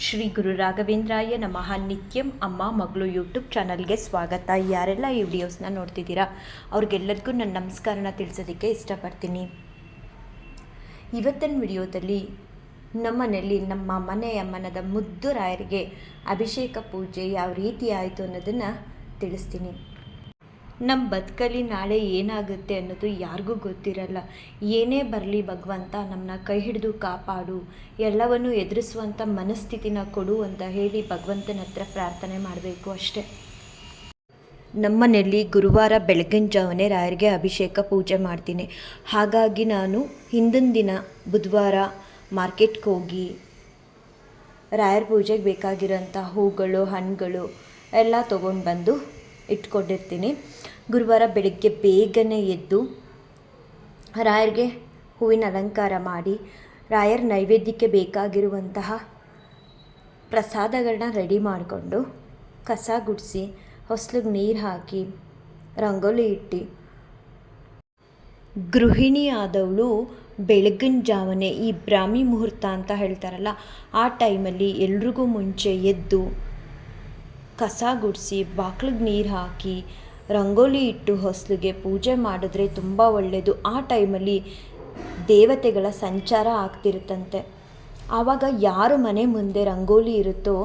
ಶ್ರೀ ಗುರು ರಾಘವೇಂದ್ರಾಯ ನಮಃ. ನಿತ್ಯಂ ಅಮ್ಮ ಮಗಳು ಯೂಟ್ಯೂಬ್ ಚಾನಲ್ಗೆ ಸ್ವಾಗತ. ಯಾರೆಲ್ಲ ಈ ವಿಡಿಯೋಸ್ನ ನೋಡ್ತಿದ್ದೀರಾ ಅವ್ರಿಗೆಲ್ಲರಿಗೂ ನನ್ನ ನಮಸ್ಕಾರನ ತಿಳಿಸೋದಕ್ಕೆ ಇಷ್ಟಪಡ್ತೀನಿ. ಇವತ್ತಿನ ವಿಡಿಯೋದಲ್ಲಿ ನಮ್ಮನೆಯಲ್ಲಿ ನಮ್ಮ ಮನೆಯ ಮನದ ಮುದ್ದು ರಾಯರಿಗೆ ಅಭಿಷೇಕ ಪೂಜೆ ಯಾವ ರೀತಿ ಆಯಿತು ಅನ್ನೋದನ್ನು ತಿಳಿಸ್ತೀನಿ. ನಮ್ಮ ಬದುಕಲ್ಲಿ ನಾಳೆ ಏನಾಗುತ್ತೆ ಅನ್ನೋದು ಯಾರಿಗೂ ಗೊತ್ತಿರಲ್ಲ. ಏನೇ ಬರಲಿ ಭಗವಂತ ನಮ್ಮನ್ನ ಕೈ ಹಿಡಿದು ಕಾಪಾಡು, ಎಲ್ಲವನ್ನು ಎದುರಿಸುವಂಥ ಮನಸ್ಥಿತಿನ ಕೊಡು ಅಂತ ಹೇಳಿ ಭಗವಂತನ ಹತ್ರ ಪ್ರಾರ್ಥನೆ ಮಾಡಬೇಕು ಅಷ್ಟೆ. ನಮ್ಮನೆಯಲ್ಲಿ ಗುರುವಾರ ಬೆಳಗಿನ ಜಾವನೇ ರಾಯರಿಗೆ ಅಭಿಷೇಕ ಪೂಜೆ ಮಾಡ್ತೀನಿ. ಹಾಗಾಗಿ ನಾನು ಹಿಂದಿನ ದಿನ ಬುಧವಾರ ಮಾರ್ಕೆಟ್ಗೆ ಹೋಗಿ ರಾಯರ ಪೂಜೆಗೆ ಬೇಕಾಗಿರೋಂಥ ಹೂಗಳು ಹಣ್ಣುಗಳು ಎಲ್ಲ ತೊಗೊಂಡು ಬಂದು ಇಟ್ಕೊಂಡಿರ್ತೀನಿ. ಗುರುವಾರ ಬೆಳಗ್ಗೆ ಬೇಗನೆ ಎದ್ದು ರಾಯರಿಗೆ ಹೂವಿನ ಅಲಂಕಾರ ಮಾಡಿ ರಾಯರ ನೈವೇದ್ಯಕ್ಕೆ ಬೇಕಾಗಿರುವಂತಹ ಪ್ರಸಾದಗಳನ್ನ ರೆಡಿ ಮಾಡಿಕೊಂಡು ಕಸ ಗುಡಿಸಿ ಹೊಸ್ಲಿಗೆ ನೀರು ಹಾಕಿ ರಂಗೋಲಿ ಇಟ್ಟು, ಗೃಹಿಣಿ ಆದವಳು ಬೆಳಗಿನ ಜಾವನೆ ಈ ಬ್ರಾಹ್ಮಿ ಮುಹೂರ್ತ ಅಂತ ಹೇಳ್ತಾರಲ್ಲ, ಆ ಟೈಮಲ್ಲಿ ಎಲ್ರಿಗೂ ಮುಂಚೆ ಎದ್ದು ಕಸ ಗುಡಿಸಿ ಬಾಕ್ಲಿಗೆ ನೀರು ಹಾಕಿ ರಂಗೋಲಿ ಇಟ್ಟು ಹೊಸ್ಲಿಗೆ ಪೂಜೆ ಮಾಡಿದ್ರೆ ತುಂಬ ಒಳ್ಳೆಯದು. ಆ ಟೈಮಲ್ಲಿ ದೇವತೆಗಳ ಸಂಚಾರ ಆಗ್ತಿರುತ್ತಂತೆ. ಆವಾಗ ಯಾರು ಮನೆ ಮುಂದೆ ರಂಗೋಲಿ ಇರುತ್ತೋ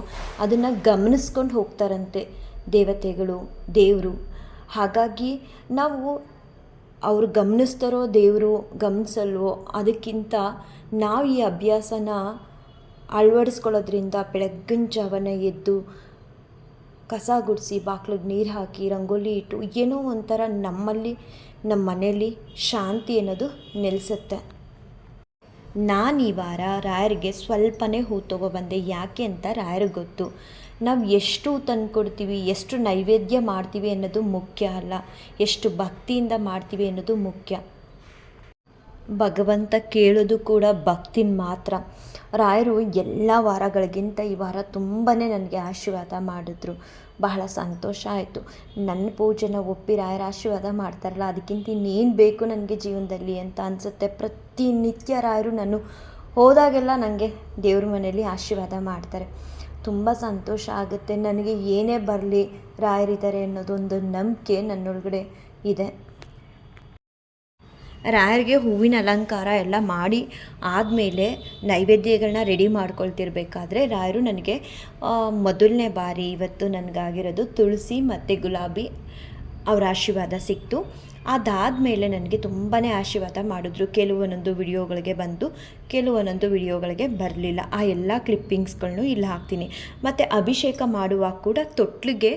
ಅದನ್ನು ಗಮನಿಸ್ಕೊಂಡು ಹೋಗ್ತಾರಂತೆ ದೇವತೆಗಳು, ದೇವರು. ಹಾಗಾಗಿ ನಾವು ಅವರು ಗಮನಿಸ್ತಾರೋ ದೇವರು ಗಮನಿಸಲ್ವೋ, ಅದಕ್ಕಿಂತ ನಾವು ಈ ಅಭ್ಯಾಸನ ಅಳವಡಿಸ್ಕೊಳ್ಳೋದ್ರಿಂದ ಬೆಳಗ್ಗಿನ ಜಾವನ ಎದ್ದು ಕಸ ಗುಡಿಸಿ ಬಾಕ್ಲಿಗೆ ನೀರು ಹಾಕಿ ರಂಗೋಲಿ ಇಟ್ಟು ಏನೋ ಒಂಥರ ನಮ್ಮಲ್ಲಿ ನಮ್ಮ ಮನೆಯಲ್ಲಿ ಶಾಂತಿ ಅನ್ನೋದು ನೆಲೆಸುತ್ತೆ. ನಾನು ಈ ವಾರ ರಾಯರಿಗೆ ಸ್ವಲ್ಪನೇ ಹೂ ತೊಗೊಬಂದೆ. ಯಾಕೆ ಅಂತ ರಾಯರಿಗೆ ಗೊತ್ತು. ನಾವು ಎಷ್ಟು ತಂದುಕೊಡ್ತೀವಿ, ಎಷ್ಟು ನೈವೇದ್ಯ ಮಾಡ್ತೀವಿ ಅನ್ನೋದು ಮುಖ್ಯ ಅಲ್ಲ, ಎಷ್ಟು ಭಕ್ತಿಯಿಂದ ಮಾಡ್ತೀವಿ ಅನ್ನೋದು ಮುಖ್ಯ. ಭಗವಂತ ಕೇಳೋದು ಕೂಡ ಭಕ್ತಿನ ಮಾತ್ರ. ರಾಯರು ಎಲ್ಲ ವಾರಗಳಿಗಿಂತ ಈ ವಾರ ತುಂಬಾ ನನಗೆ ಆಶೀರ್ವಾದ ಮಾಡಿದ್ರು. ಬಹಳ ಸಂತೋಷ ಆಯಿತು. ನನ್ನ ಪೂಜೆನ ಒಪ್ಪಿ ರಾಯರ ಆಶೀರ್ವಾದ ಮಾಡ್ತಾರಲ್ಲ, ಅದಕ್ಕಿಂತ ಇನ್ನೇನು ಬೇಕು ನನಗೆ ಜೀವನದಲ್ಲಿ ಅಂತ ಅನಿಸುತ್ತೆ. ಪ್ರತಿನಿತ್ಯ ರಾಯರು ನಾನು ಹೋದಾಗೆಲ್ಲ ನನಗೆ ದೇವ್ರ ಮನೆಯಲ್ಲಿ ಆಶೀರ್ವಾದ ಮಾಡ್ತಾರೆ. ತುಂಬ ಸಂತೋಷ ಆಗುತ್ತೆ. ನನಗೆ ಏನೇ ಬರಲಿ ರಾಯರಿದ್ದಾರೆ ಅನ್ನೋದೊಂದು ನಂಬಿಕೆ ನನ್ನೊಳಗಡೆ ಇದೆ. ರಾಯರಿಗೆ ಹೂವಿನ ಅಲಂಕಾರ ಎಲ್ಲ ಮಾಡಿ ಆದಮೇಲೆ ನೈವೇದ್ಯಗಳನ್ನ ರೆಡಿ ಮಾಡ್ಕೊಳ್ತಿರ್ಬೇಕಾದ್ರೆ ರಾಯರು ನನಗೆ ಮೊದಲನೇ ಬಾರಿ ಇವತ್ತು ನನಗಾಗಿರೋದು ತುಳಸಿ ಮತ್ತು ಗುಲಾಬಿ ಅವರ ಆಶೀರ್ವಾದ ಸಿಕ್ತು. ಅದಾದಮೇಲೆ ನನಗೆ ತುಂಬಾ ಆಶೀರ್ವಾದ ಮಾಡಿದ್ರು. ಕೆಲವೊಂದೊಂದು ವಿಡಿಯೋಗಳಿಗೆ ಬಂತು, ಕೆಲವೊಂದೊಂದು ವಿಡಿಯೋಗಳಿಗೆ ಬರಲಿಲ್ಲ. ಆ ಎಲ್ಲ ಕ್ಲಿಪ್ಪಿಂಗ್ಸ್ಗಳನ್ನು ಇಲ್ಲಿ ಹಾಕ್ತೀನಿ. ಮತ್ತು ಅಭಿಷೇಕ ಮಾಡುವಾಗ ಕೂಡ ತೊಟ್ಲಿಗೆ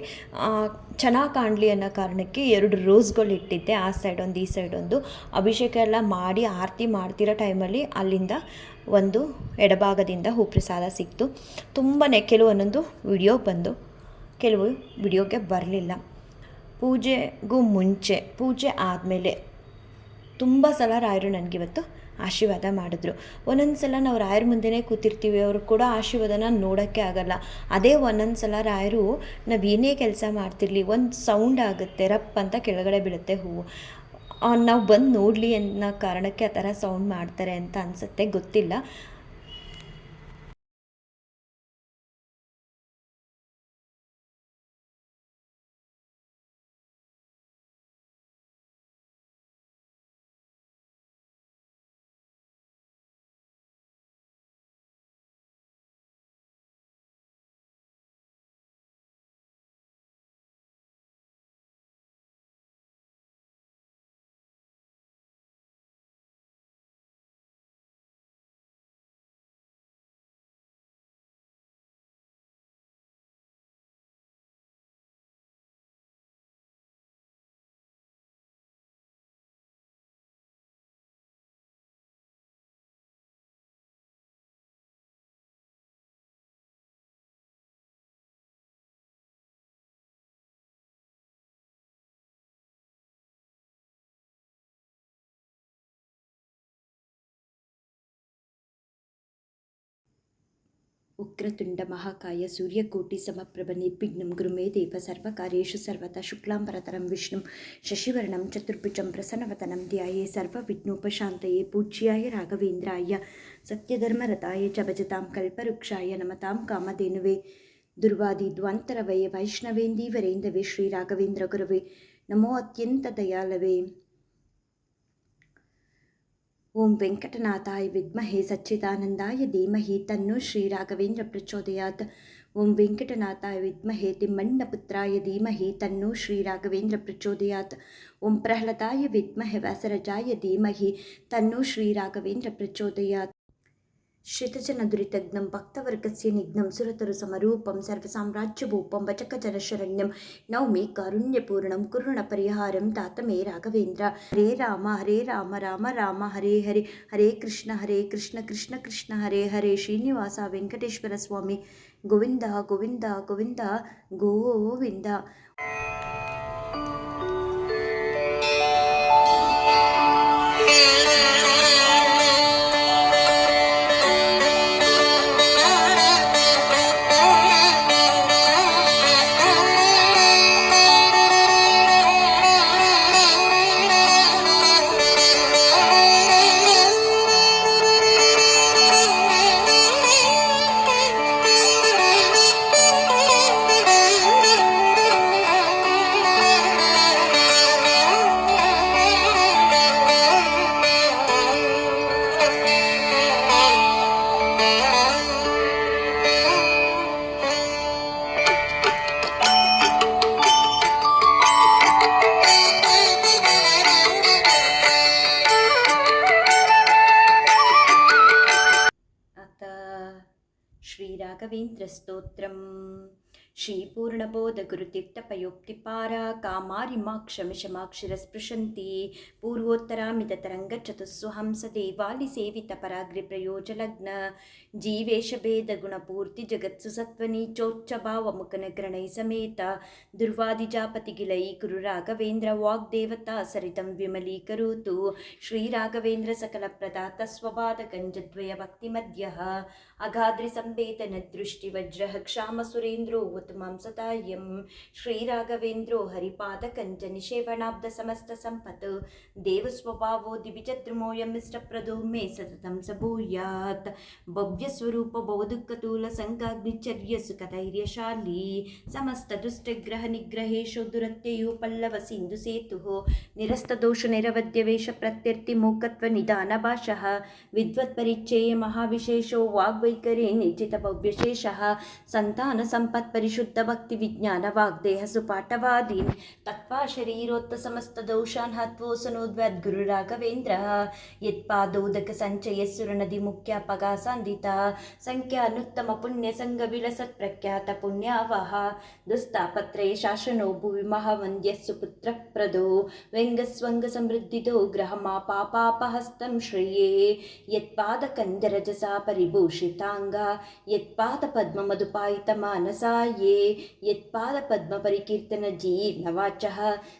ಚೆನ್ನಾಗಿ ಕಾಣಲಿ ಅನ್ನೋ ಕಾರಣಕ್ಕೆ 2 ರೋಸ್ಗಳು ಇಟ್ಟಿದ್ದೆ, ಆ ಸೈಡೊಂದು ಈ ಸೈಡೊಂದು. ಅಭಿಷೇಕ ಎಲ್ಲ ಮಾಡಿ ಆರತಿ ಮಾಡ್ತಿರೋ ಟೈಮಲ್ಲಿ ಅಲ್ಲಿಂದ ಒಂದು ಎಡಭಾಗದಿಂದ ಹೂ ಪ್ರಸಾದ ಸಿಕ್ತು. ತುಂಬಾ ಕೆಲವೊಂದೊಂದು ವಿಡಿಯೋ ಬಂದು ಕೆಲವು ವಿಡಿಯೋಗೆ ಬರಲಿಲ್ಲ. ಪೂಜೆಗೂ ಮುಂಚೆ ಪೂಜೆ ಆದಮೇಲೆ ತುಂಬ ಸಲ ರಾಯರು ನನಗಿವತ್ತು ಆಶೀರ್ವಾದ ಮಾಡಿದ್ರು. ಒಂದೊಂದು ಸಲ ನಾವು ರಾಯರ ಮುಂದೆನೇ ಕೂತಿರ್ತೀವಿ, ಅವರು ಕೂಡ ಆಶೀರ್ವಾದನ ನೋಡೋಕ್ಕೆ ಆಗಲ್ಲ. ಅದೇ ಒಂದೊಂದು ಸಲ ರಾಯರು ನಾವು ಏನೇ ಕೆಲಸ ಮಾಡ್ತಿರಲಿ ಒಂದು ಸೌಂಡ್ ಆಗುತ್ತೆ, ರಪ್ ಅಂತ ಕೆಳಗಡೆ ಬೀಳುತ್ತೆ ಹೂವು, ನಾವು ಬಂದು ನೋಡಲಿ ಅನ್ನೋ ಕಾರಣಕ್ಕೆ ಆ ಥರ ಸೌಂಡ್ ಮಾಡ್ತಾರೆ ಅಂತ ಅನಿಸುತ್ತೆ, ಗೊತ್ತಿಲ್ಲ. ಉಗ್ರತುಂಡ ಮಹಾಕಾಯ ಸೂರ್ಯಕೋಟಿ ಸಮಪ್ರಭ ನಿರ್ವಿಘ್ನಂ ಗುರುಮೇ ದೇವ ಸರ್ವಕಾರ್ಯೇಷು ಸರ್ವತಾ ಶುಕ್ಲಾಂಬರತರಂ ವಿಷ್ಣುಂ ಶಶಿವರ್ಣಂ ಚತುರ್ಭುಜಂ ಪ್ರಸನ್ನವದನಂ ಧ್ಯಾಯೇ ಸರ್ವವಿಘ್ನೋಪಶಾಂತಯೇ ಪೂಜ್ಯಾಯ ರಾಘವೇಂದ್ರಾಯ ಸತ್ಯಧರ್ಮರತಾಯ ಚ ಭಜತಾಂ ಕಲ್ಪವೃಕ್ಷಾಯ ನಮತಾಂ ಕಾಮಧೇನುವೇ ದುರ್ವಾದಿ ದ್ವಾಂತರವೇ ವೈಷ್ಣವೇಂದೀವರೇಂದವೇ ಶ್ರೀ ರಾಘವೇಂದ್ರ ಗುರವೇ ನಮೋ ಅತ್ಯಂತ ದಯಾಲವೇ. ಓಂ ವೆಂಕಟನಾಥಾಯ ವಿದ್ಮಹೇ ಸಚ್ಚಿದಾನಂದಾಯ ಧೀಮಹಿ ತನ್ನೋ ಶ್ರೀ ರಾಘವೇಂದ್ರ ಪ್ರಚೋದಯಾತ್. ಓಂ ವೆಂಕಟನಾಥಾಯ ವಿದ್ಮಹೇ ತಿಮ್ಮಣ್ಣಪುತ್ರಾಯ ಧೀಮಹಿ ತನ್ನೋ ಶ್ರೀ ರಾಘವೇಂದ್ರ ಪ್ರಚೋದಯಾತ್. ಓಂ ಪ್ರಹ್ಲಾದಾಯ ವಿದ್ಮಹೇ ವ್ಯಾಸರಾಜಾಯ ಧೀಮಹಿ ತನ್ನೋ ಶ್ರೀ ರಾಘವೇಂದ್ರ ಪ್ರಚೋದಯಾತ್. ಶ್ರಿತಜನ ದುರಿತಜ್ಞಂ ಭಕ್ತವರ್ಗಸ್ಯ ನಿಘ್ನಂ ಸುರತರು ಸಮರೂಪಂ ಸರ್ವಸಾಮ್ರಾಜ್ಯಭೂಪಂ ವಚಕಜನಶರಣ್ಯಂ ನೌಮಿ ಕಾರುಣ್ಯಪೂರ್ಣಂ ಕುರುಣ ಪರಿಹಾರಂ ತಾತಮೇ ರಾಘವೇಂದ್ರ. ಹರೇ ರಾಮ ರಾಮ ರಾಮ ಹರೇ ಹರೇ, ಹರೇ ಕೃಷ್ಣ ಕೃಷ್ಣ ಕೃಷ್ಣ ಹರೇ ಹರೇ. ಶ್ರೀನಿವಾಸ ವೆಂಕಟೇಶ್ವರ ಸ್ವಾಮಿ ಗೋವಿಂದ ಗೋವಿಂದ ಗೋವಿಂದ ಗೋವಿಂದ. ಶ್ರೀರಾಘವೇಂದ್ರಸ್ತೋತ್ರಂ. ಶ್ರೀಪೂರ್ಣಬೋಧಗುರುತೀರ್ಥಪಯೋಕ್ತಿಪಾರ ಕಾಮಾರಿಮಾಕ್ಷಮಿಷಮಾಕ್ಷಿರಸ್ಪೃಶಂತಿ ಪೂರ್ವೋತ್ತರಾಮಿತತರಂಗಚತುಸ್ಸುಹಂಸದೇವಾಲಿಸೇವಿತಪರಾಗ್ರಿಪ್ರಯೋಜಲಗ್ನ ಜೀವೇಶಭೇದಗುಣಪೂರ್ತಿ ಜಗತ್ಸು ಸತ್ವನೀಚೋಚ್ಚಭಾವಮುಖನಗ್ರಣೈ ಸಮೇತ ದುರ್ವಾದಿಜಾಪತಿಗಿಲೈ ಕುರು ರಾಘವೇಂದ್ರ ವಾಗ್ದೇವತಾ ಸರಿತಂ ವಿಮಲೀಕರೋತು. ಶ್ರೀರಾಘವೇಂದ್ರ ಸಕಲಪ್ರದಾತ ಸ್ವಪಾದಕಂಜದ್ವಯ ಭಕ್ತಿಮಧ್ಯಃ ಅಗಾದ್ರಿಸಂವೇದನ ದೃಷ್ಟಿವಜ್ರಃ ಕ್ಷಾಮಸುರೇಂದ್ರೋವತು ಮಾಂ ಸತಾಯಂ. ಶ್ರೀರಾಘವೇಂದ್ರೋ ಹರಿಪಾದಕಂಚ ನಿಷೇವಣಾಬ್ಧ ಸಮಸ್ತ ಸಂಪತ್ ದೇವಸ್ವಭಾವೋ ದಿವಿಚದ್ರುಮೋಯಂ ಇಷ್ಟಪ್ರದೋ ಮೇ ಸತತಂ ಸ ಭೂಯಾತ್. ಭವ್ಯಸ್ವರೂಪ ಬಹುದುಃಖತೂಲ ಸಂಗಾಗ್ನಿಚರ್ಯ ಸುಖಧೈರ್ಯಶಾಲಿ ಸಮಸ್ತ ದುಷ್ಟಗ್ರಹ ನಿಗ್ರಹೇಶೋ ದುರತ್ಯಯೋ ಪಲ್ಲವ ಸಿಂಧು ಸೇತುಃ ನಿರಸ್ತದೋಷ ನಿರವದ್ಯವೇಶ ಪ್ರತ್ಯರ್ಥಿ ಮೂಕತ್ವ ನಿಧಾನ ಭಾಷಃ ವಿದ್ವತ್ ಪರಿಚಯ ಮಹಾವಿಶೇಷೋ ವಾಗ್ವೈಖರಿ ನಿಚಿತ ಭವ್ಯಶೇಷಃ ಸಂತಾನ ಸಂಪತ್ ಪರಿಶುದ್ಧ ಭಕ್ತಿ ವಿಜ್ಞಾನ ವಾಗ್ದೇಹ ಸುಪಾಠವಾದೀನ್ ತತ್ವಾ ಶರೀರೋತ್ತ ಸಮಸ್ತ ದೋಷಾನ್ ಹತ್ವೋಸನೋದ್ವದ್ ಗುರು ರಾಘವೇಂದ್ರ ಯತ್ಪಾದೋದಕ ಸಂಚಯ ಸುರನದಿ ಮುಖ್ಯ ಪಗಾಸಾಂದಿತ ಸಂಖ್ಯಾನುತ್ತಮ ಪುಣ್ಯ ಸಂಘ ವಿಲಸತ್ ಪ್ರಖ್ಯಾತ ಪುಣ್ಯಾವಹ ದುಸ್ತಾಪತ್ರಯ ಶಾಸನೋ ಭುವಿ ಮಹಾವಂದ್ಯ ಸುಪುತ್ರ ಪ್ರದೋ ವ್ಯಂಗಸ್ವಂಗ ಸಮೃದ್ಧಿದೋ ಗ್ರಹಮಾ ಪಾಪಾಪಹಸ್ತಂ ಶ್ರೇಯೇ ಯತ್ಪಾದ ಕಂಜರಜಸ ಪರಿಭೂಷಿತಾಂಗ ಯತ್ಪಾದ ಪದ್ಮ ಮಧುಪಾಯಿತ ಮಾನಸಾಯೇ ಯತ್ಪಾದ ಪದ್ಮ ಪರಿಕೀರ್ತನ ಜೀರ್ಣವಾಚಃ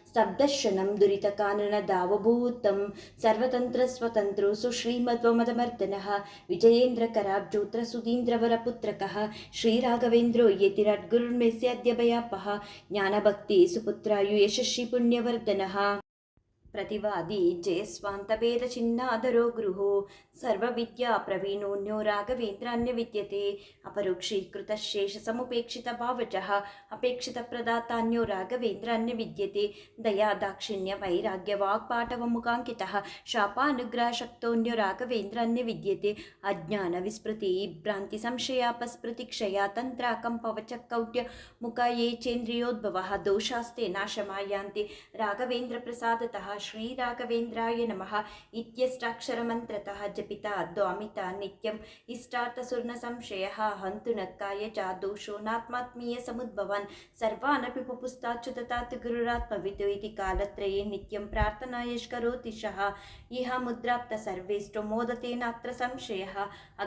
ಸ್ತಬ್ಧಶನಂ ದುರಿತ ಕಾನನ ದಾವಭೂತಂ ಸರ್ವತಂತ್ರ ಸ್ವತಂತ್ರೋ ಸುಶ್ರೀಮಧ್ವಮದಮರ್ದನಃ ವಿಜಯೇಂದ್ರ ಕರಾಬ್ಜೋತ್ರ ಸುಧೀಂದ್ರವರ ಪುತ್ರಕಃ ಶ್ರೀರಾಘವೇಂದ್ರೋ ಯತಿರದ್ಗುರುರ್ಮೆಸ್ಯಾದ್ಯ ಭಯಾಪಃ ಜ್ಞಾನಭಕ್ತಿ ಸುಪುತ್ರಾಯು ಯಶಸ್ವಿ ಪುಣ್ಯವರ್ಧನಃ. ಪ್ರತಿವಾದಿ ಜಯಸ್ವಾಂತಭೇದ ಚಿನ್ನಾದರೋ ಗೃಹೋ ಸರ್ವವಿದ್ಯಾ ಪ್ರವೀಣೋನ್ಯೋ ರಾಘವೇಂದ್ರಾನ್ಯ ವಿದ್ಯತೆ ಅಪರೋಕ್ಷೀಕೃತ ಶೇಷ ಸಮುಪೇಕ್ಷಿತ ಭಾವಜಃ ಅಪೇಕ್ಷಿತ ಪ್ರದಾತಾನ್ಯೋ ರಾಘವೇಂದ್ರಾನ್ಯ ವಿದ್ಯತೆ ದಯಾ ದಾಕ್ಷಿಣ್ಯ ವೈರಾಗ್ಯ ವಾಗ್ಪಾಟವ ಮುಖಾಂಕಿತಃ ಶಾಪಾನುಗ್ರಹ ಶಕ್ತೋನ್ಯೋ ರಾಘವೇಂದ್ರಾನ್ಯ ವಿದ್ಯತೆ ಅಜ್ಞಾನ ವಿಸ್ಮೃತಿ ಭ್ರಾಂತಿ ಸಂಶಯಾಪಸ್ಮೃತಿ ಕ್ಷಯ ತಂತ್ರ ಕಂಪವಚ ಕೌಟ್ಯ ಮುಖ ಯೇ ಚೇಂದ್ರಿಯೋದ್ಭವ ದೋಷಾಸ್ತೆ ನಾಶಮಾಯಾಂತೆ ರಾಘವೇಂದ್ರ ಪ್ರಸಾದತಃ ಶ್ರೀರಾಘವೇಂದ್ರಾಯ ನಮಃ ಇತ್ಯಷ್ಟಾಕ್ಷರಮಂತ್ರತಃ ಜಪಿತ ದ್ವಾಮಿತ ನಿತ್ಯಂ ಇಷ್ಟಾರ್ಥಸುರ್ನ ಸಂಶಯಃ ಹಂತು ನಕ್ಕಾಯ ಚ ದೋಷೋ ನಾತ್ಮಾತ್ಮೀಯ ಸಮುದ್ಭವಾನ್ ಸರ್ವಾನಪಿ ಪುಪುಸ್ತಾಚ್ಯುತಾತ್ ಗುರುರಾತ್ಮವಿದು ಇತಿ ಕಾಲತ್ರಯೇ ನಿತ್ಯಂ ಪ್ರಾರ್ಥನಾಯಶ್ಕರೋತಿ ಶಃ ಇಹ ಮುದ್ರಾಪ್ತ ಸರ್ವೇಷ್ಟೋ ಮೋದತೇನಾತ್ರ ಸಂಶಯಃ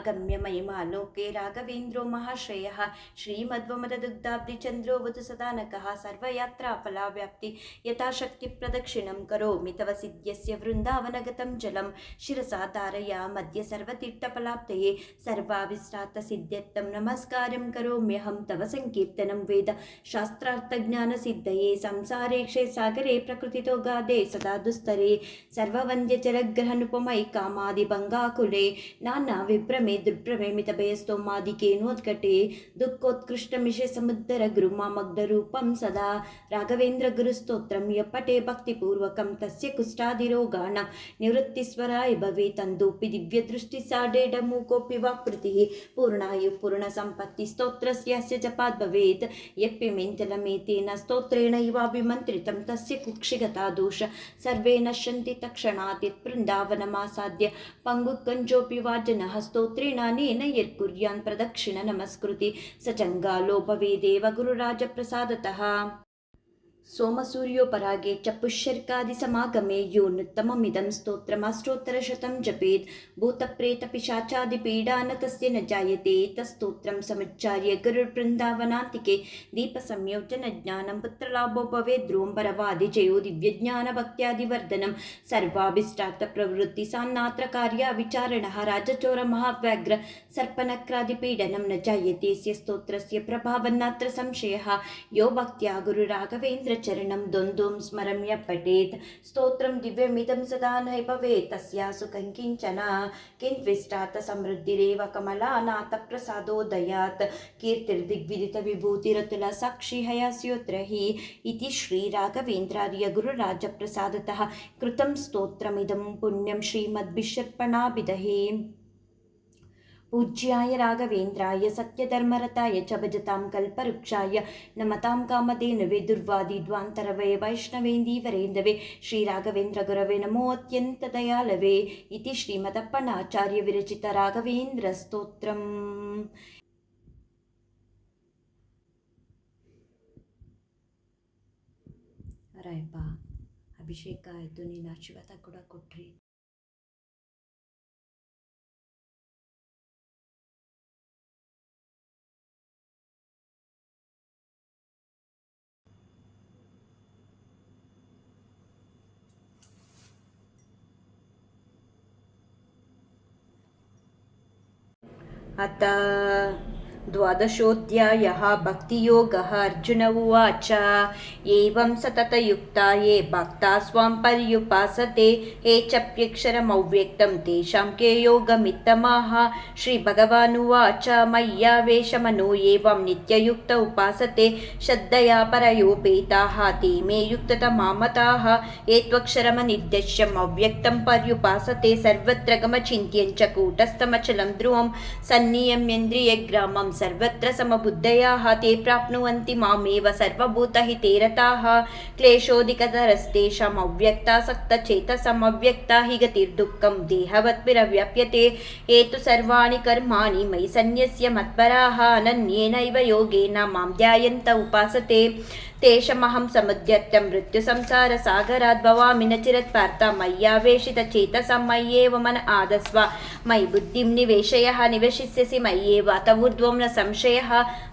ಅಗಮ್ಯ ಮಹಿಮಾ ಲೋಕೆ ರಾಘವೇಂದ್ರೋ ಮಹಾಶ್ರೇಯಃ ಶ್ರೀಮಧ್ವಮದದುಗ್ಧಾಬ್ಧಿ ಚಂದ್ರೋ ವಧು ಸದಾನಕಃ ಸರ್ವಯಾತ್ರಾ ಫಲಾವ್ಯಾಪ್ತಿ ಯಥಾಶಕ್ತಿ ಪ್ರದಕ್ಷಿಣಂ ಕರೋಮಿ करोमि तव सिद्ध्यस्य वृन्दावनगतं जलं शिरसा धारयाम्य सर्वतीर्थफलाप्तये सर्वाभिष्टार्थसिद्ध्यर्थं नमस्कारं करोम्यहं तव संकीर्तनं वेद शास्त्रार्थज्ञानसिद्धये संसारे क्षेसागरे प्रकृतितो गादे सदा दुस्तरे सर्ववन्द्यचरग्रहनुपमै कामादिभङ्गाकुले नाना विभ्रमे दुर्भ्रमे मितभयस्तोमादिकेनोत्कटे दुःखोत्कृष्टमिषे समुद्र गुरुमामग्धरूपं सदा राघवेन्द्र गुरुस्तोत्रं यः पठे भक्तिपूर्वकं तस्य कुष्ठादिरोगाणां निवृत्तिस्वराय भवेत् तन्दोऽपि दिव्यदृष्टिसाडेडमूकोऽपि वाक्पृतिः पूर्णायुः पूर्णसम्पत्तिस्तोत्रस्य जपात् भवेत् यप्यमेन्तलमेतेन स्तोत्रेणैवाभिमन्त्रितं तस्य कुक्षिगता दोष सर्वे नश्यन्ति तत्क्षणात् यत्वृन्दावनमासाद्य पङ्गुकञ्जोऽपि वा जनः स्तोत्रेणानेन यत्कुर्यान् प्रदक्षिण नमस्कृति स चङ्गालो भवेदेव गुरुराजप्रसादतः सोमसूर्योपरागे च पुष्यर्कादिसमागमे योनुत्तममिदं स्तोत्रमाष्टोत्तरशतं जपेत् भूतप्रेतपिशाचादिपीडा न तस्य न जायते तस्तोत्रं समुच्चार्य गुरुर्बृन्दावनान्तिके दीपसंयोजनज्ञानं पुत्रलाभो भवेत् ध्रुवम्बरवादिजयो दिव्यज्ञानभक्त्यादिवर्धनं सर्वाभिष्टार्थप्रवृत्तिसान्नात्र कार्याविचारणः राजचोरमहाव्याघ्र सर्पनक्रादिपीडनं न जायते स्य स्तोत्रस्य प्रभावन्नात्र संशयः यो भक्त्या गुरुराघवेन्द्र चरणं द्वन्द्वं स्मरम्य पठेत् स्तोत्रं दिव्यमिदं सदा न भवेत् तस्यासु किञ्चन किन्त्विष्टात् समृद्धिरेव कमलानाथप्रसादोदयात् कीर्तिर्दिग्विदितविभूतिरतुला साक्षी हयास्योत्र हि इति श्रीराघवेन्द्रार्य गुरुराजप्रसादतः कृतं स्तोत्रमिदं पुण्यं श्रीमद्भिषर्पणाभिदहे पूज्याय राघवेन्द्राय सत्यधर्मरताय च भजतां कल्पवृक्षाय नमतां कामधेनवे दुर्वादिध्वान्तरवे वैष्णवेन्दीवरेन्दवे श्रीराघवेन्द्रगुरवे नमो अत्यन्तदयालवे इति श्रीमदप्पणाचार्य विरचित राघवेन्द्रस्तोत्रम् ರಾಯಪ್ಪ ಅಭಿಷೇಕ ಆಯಿತು, ನೀನು ಆಶೀರ್ವಾದ ಕೂಡ ಕೊಟ್ರಿ. अथ द्वादशोऽध्यायः भक्तियोगः अर्जुन उवाच एवं सततयुक्ता ये भक्ता स्वां पर्युपासते ये चाप्यक्षरमव्यक्तं तेषां के योगमित्तमाः श्रीभगवानुवाच मय्यावेशमनो एवं नित्ययुक्त उपासते श्रद्धया परयोपेताः ते मे युक्ततमामताः ये त्वक्षरमनिर्देश्यम् अव्यक्तं पर्युपासते सर्वत्र गमचिन्त्यं च कूटस्थमचलं ध्रुवं सन्नियम्येन्द्रियग्रामं सर्वत्र समबुद्धयाः ते प्राप्नुवन्ति मामेव सर्वभूतहिते रताः क्लेशोऽधिकतरस्तेषाम् अव्यक्तासक्तचेतसम् अव्यक्ता हि गतिर्दुःखं देहवत्विरव्याप्यते ये तु सर्वाणि कर्माणि मयि सन्न्यस्य मत्पराः अनन्येनैव योगेन मां ध्यायन्त उपासते तेषमहं समुद्यत्य मृत्युसंसारसागरात् भवामि न चिरत्पार्थ मय्यावेशितचेतसं मय्येव मन आदस्व मयि बुद्धिं निवेशयः निवशिष्यसि मय्येव अत ऊर्ध्वं न संशयः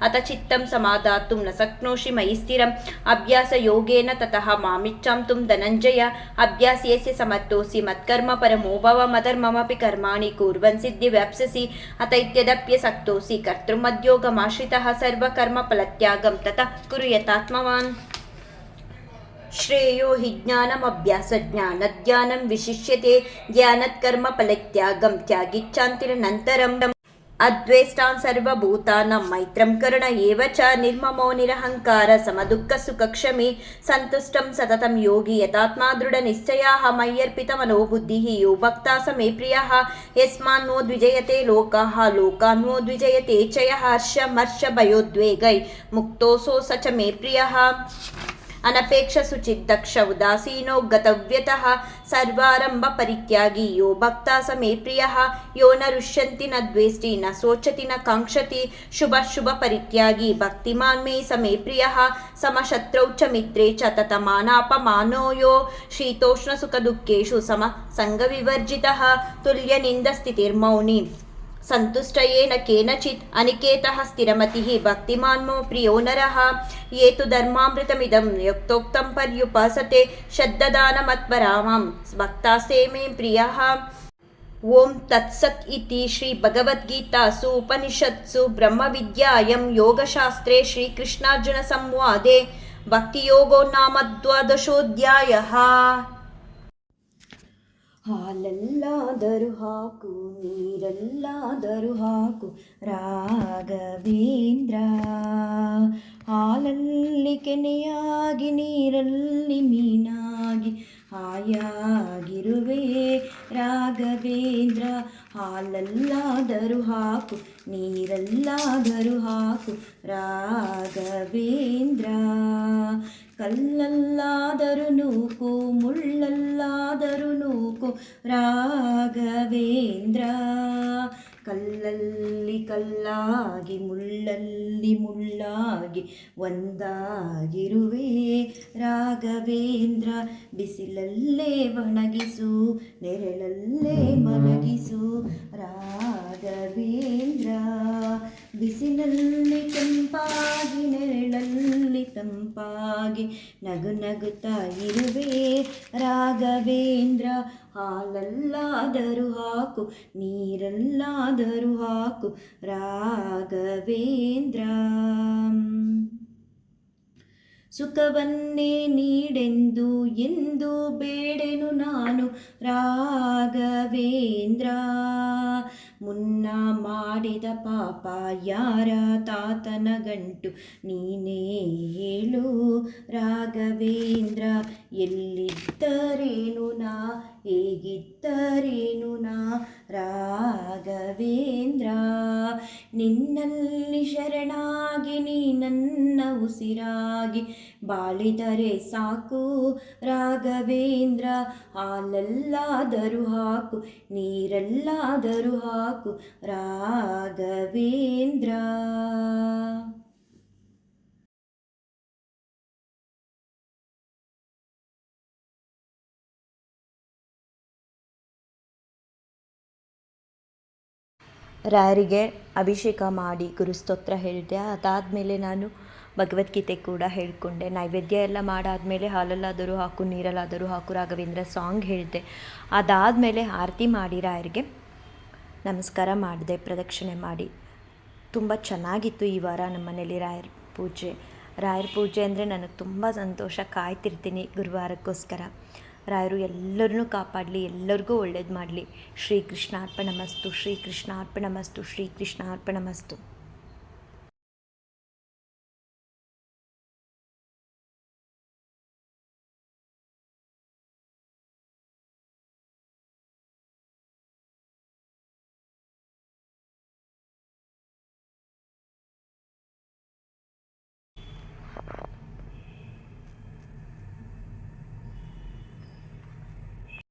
अत चित्तं समादातुं न शक्नोषि मयि स्थिरम् अभ्यासयोगेन ततः मामिच्छान्तुं धनञ्जय अभ्यास्यस्य समर्थोऽसि मत्कर्म परमो भव मधर्ममपि कर्माणि कुर्वन् सिद्धिवाप्स्यसि अत इत्यदप्यसक्तोऽसि कर्तुमद्योगमाश्रितः सर्वकर्मफलत्यागं ततः कुरु यथात्मवान् श्रेयो हि ज्ञानमभ्यासज्ञानध्यानं विशिष्यते ध्यानत्कर्मफलत्यागं त्यागिच्छान्तिरनन्तरम् अद्वेष्टान् सर्वभूतानां मैत्रं करुण एव च निर्ममो निरहङ्कार समदुःखसुखक्षमी सन्तुष्टं सततं योगी यतात्मा दृढनिश्चयाः मय्यर्पितमनो बुद्धिः यो भक्ता स मे प्रियः यस्मान्नो द्विजयते लोकाः लोकान्नो द्विजयते च यः हर्षमर्षभयोद्वेगै मुक्तोऽसौ स च मे प्रियः अनपेक्ष सुचिद्दक्ष उदासीनो गतव्यतः सर्वारंभ परित्यागी यो भक्ता स मे प्रियः यो न रुष्यन्ति न द्वेष्टि न शोचति न काङ्क्षति शुभ परित्यागी भक्तिमान् मे स मे प्रियः समशत्रौ च मित्रे च ततमानापमानो यो शीतोष्ण सुख दुःखेषु समसङ्गविवर्जितः तुल्यनिन्दस्थितिर्मौनी ಸಂತುಷ್ಟಯೇನ ಕೇನಚಿತ್ ಅನಿಕೇತಃ ಸ್ಥಿರಮತಿಃ ಭಕ್ತಿಮಾನ್ ಮೋ ಪ್ರಿಯೋ ನರಃ ಯೇ ತು ಧರ್ಮಾಮೃತಮಿದಂ ಯುಕ್ತೋಕ್ತಂ ಪರ್ಯುಪಾಸತೆ ಶ್ರದ್ಧದಾನಮತ್ಪರಾಮಂ ಭಕ್ತಾಸ್ತೆ ಮೇ ಪ್ರಿಯಃ. ಓಂ ತತ್ಸತ್ ಇತಿ ಶ್ರೀ ಭಗವದ್ಗೀತಾಸು ಉಪನಿಷತ್ಸು ಬ್ರಹ್ಮವಿದ್ಯಾಯಾಂ ಯೋಗಶಾಸ್ತ್ರೇ ಶ್ರೀಕೃಷ್ಣಾರ್ಜುನ ಸಂವಾದೆ ಭಕ್ತಿಯೋಗೋ ನಾಮ ದ್ವಾದಶೋಧ್ಯಾಯಃ. ಹಾಲಲ್ಲಾದರೂ ಹಾಕು ನೀರಲ್ಲಾದರೂ ಹಾಕು ರಾಘವೇಂದ್ರ, ಹಾಲಲ್ಲಿ ಕೆನೆಯಾಗಿ ನೀರಲ್ಲಿ ಮೀನಾಗಿ ಹಾಯಾಗಿರುವೆ ರಾಘವೇಂದ್ರ. ಹಾಲಲ್ಲಾದರೂ ಹಾಕು ನೀರಲ್ಲಾದರೂ ಹಾಕು ರಾಘವೇಂದ್ರ, ಕಲ್ಲಲ್ಲಾದರೂ ನೂಕು ಮುಳ್ಳಲ್ಲಾದರೂ ನೂಕು ರಾಘವೇಂದ್ರ. ಕಲ್ಲಲ್ಲಿ ಕಲ್ಲಾಗಿ ಮುಳ್ಳಲ್ಲಿ ಮುಳ್ಳಾಗಿ ಒಂದಾಗಿರುವೆ ರಾಘವೇಂದ್ರ. ಬಿಸಿಲಲ್ಲೇ ಒಣಗಿಸು ನೆರಳಲ್ಲೇ ಮಲಗಿಸು ರಾಘವೇಂದ್ರ. ಬಿಸಿಲಲ್ಲಿ ತಂಪಾಗಿ ನೆರಳಲ್ಲಿ ತಂಪಾಗಿ ನಗು ನಗುತ್ತಾ ಇರುವೆ ರಾಘವೇಂದ್ರ. ಹಾಲಲ್ಲಾದರೂ ಹಾಕು ನೀರಲ್ಲಾದರೂ ಹಾಕು ರಾಘವೇಂದ್ರ. ಸುಖವನ್ನೇ ನೀಡೆಂದು ಎಂದು ಬೇಡೆನು ನಾನು ರಾಘವೇಂದ್ರ. ಮುನ್ನ ಮಾಡಿದ ಪಾಪ ಯಾರ ತಾತನ ಗಂಟು ನೀನೇ ಹೇಳು ರಾಘವೇಂದ್ರ. ಎಲ್ಲಿದ್ದರೇನು ನಾ ಹೇಗಿದ್ದರೇನು ನಾ ರಾಘವೇಂದ್ರ. ನಿನ್ನಲ್ಲಿ ಶರಣಾಗಿ ನೀ ನನ್ನ ಉಸಿರಾಗಿ ಬಾಳಿದರೆ ಸಾಕು ರಾಘವೇಂದ್ರ. ಹಾಲಲ್ಲಾದರೂ ಹಾಕು ನೀರಲ್ಲಾದರೂ ಹಾಕು ರಾಘವೇಂದ್ರ. ರಾಯರಿಗೆ ಅಭಿಷೇಕ ಮಾಡಿ ಗುರುಸ್ತೋತ್ರ ಹೇಳಿದೆ. ಅದಾದಮೇಲೆ ನಾನು ಭಗವದ್ಗೀತೆ ಕೂಡ ಹೇಳಿಕೊಂಡೆ. ನೈವೇದ್ಯ ಎಲ್ಲ ಮಾಡಾದಮೇಲೆ ಹಾಲಲ್ಲಾದರೂ ಹಾಕು ನೀರಲ್ಲಾದರೂ ಹಾಕು ರಾಘವೇಂದ್ರ ಸಾಂಗ್ ಹೇಳಿದೆ. ಅದಾದಮೇಲೆ ಆರತಿ ಮಾಡಿ ರಾಯರಿಗೆ ನಮಸ್ಕಾರ ಮಾಡಿದೆ, ಪ್ರದಕ್ಷಿಣೆ ಮಾಡಿ. ತುಂಬ ಚೆನ್ನಾಗಿತ್ತು ಈ ವಾರ ನಮ್ಮ ಮನೇಲಿ ರಾಯರ ಪೂಜೆ ಅಂದರೆ ನನಗೆ ತುಂಬ ಸಂತೋಷ. ಕಾಯ್ತಿರ್ತೀನಿ ಗುರುವಾರಕ್ಕೋಸ್ಕರ. ರಾಯರು ಎಲ್ಲರನ್ನೂ ಕಾಪಾಡಲಿ, ಎಲ್ಲರಿಗೂ ಒಳ್ಳೇದು ಮಾಡಲಿ. ಶ್ರೀಕೃಷ್ಣಾರ್ಪಣಮಸ್ತು, ಶ್ರೀಕೃಷ್ಣಾರ್ಪಣಮಸ್ತು, ಶ್ರೀಕೃಷ್ಣಾರ್ಪಣಮಸ್ತು.